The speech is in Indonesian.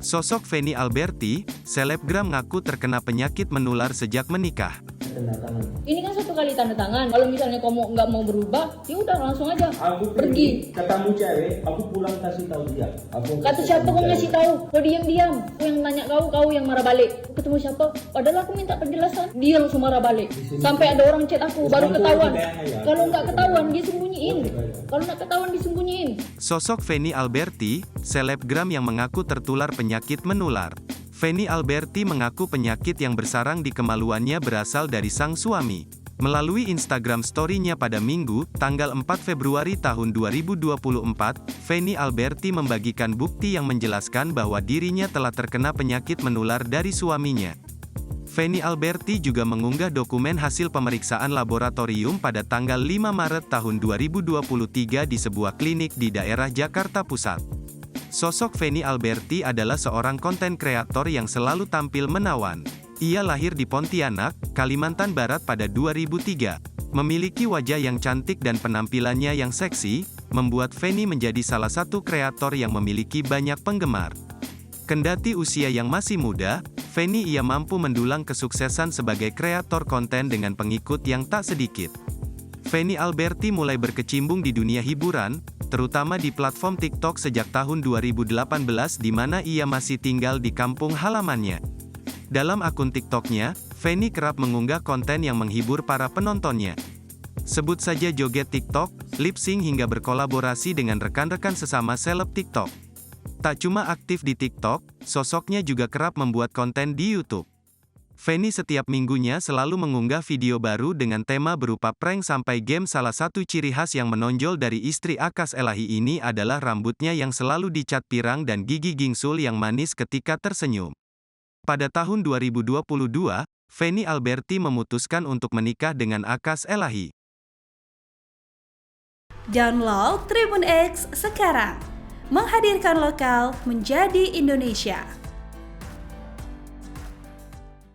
Sosok Feni Alberti, selebgram ngaku terkena penyakit menular sejak menikah. Ini kan satu kali tanda tangan. Kalau misalnya kamu nggak mau berubah, ya udah langsung aja pergi. Katamu cewek, aku pulang kasih tahu dia. Kata siapa kau ngasih tahu? Kau diam-diam. Aku yang nanya kau yang marah balik. Ketemu siapa? Padahal aku minta penjelasan. Dia langsung marah balik. Sampai ada orang chat aku, baru ketahuan. Kalau nggak ketahuan, dia sembunyiin. Kalau nggak ketahuan, disembunyiin. Sosok Feni Alberti, selebgram yang mengaku tertular penyakit menular. Feni Alberti mengaku penyakit yang bersarang di kemaluannya berasal dari sang suami. Melalui Instagram story-nya pada Minggu, tanggal 4 Februari tahun 2024, Feni Alberti membagikan bukti yang menjelaskan bahwa dirinya telah terkena penyakit menular dari suaminya. Feni Alberti juga mengunggah dokumen hasil pemeriksaan laboratorium pada tanggal 5 Maret tahun 2023 di sebuah klinik di daerah Jakarta Pusat. Sosok Feni Alberti adalah seorang konten kreator yang selalu tampil menawan. Ia lahir di Pontianak, Kalimantan Barat pada 2003. Memiliki wajah yang cantik dan penampilannya yang seksi, membuat Feni menjadi salah satu kreator yang memiliki banyak penggemar. Kendati usia yang masih muda, Feni ia mampu mendulang kesuksesan sebagai kreator konten dengan pengikut yang tak sedikit. Feni Alberti mulai berkecimpung di dunia hiburan, terutama di platform TikTok sejak tahun 2018 di mana ia masih tinggal di kampung halamannya. Dalam akun TikToknya, Feni kerap mengunggah konten yang menghibur para penontonnya. Sebut saja joget TikTok, lip sync hingga berkolaborasi dengan rekan-rekan sesama seleb TikTok. Tak cuma aktif di TikTok, sosoknya juga kerap membuat konten di YouTube. Feni setiap minggunya selalu mengunggah video baru dengan tema berupa prank sampai game. Salah satu ciri khas yang menonjol dari istri Akas Elahi ini adalah rambutnya yang selalu dicat pirang dan gigi gingsul yang manis ketika tersenyum. Pada tahun 2022, Feni Alberti memutuskan untuk menikah dengan Akas Elahi. Download Tribun X sekarang, menghadirkan lokal menjadi Indonesia.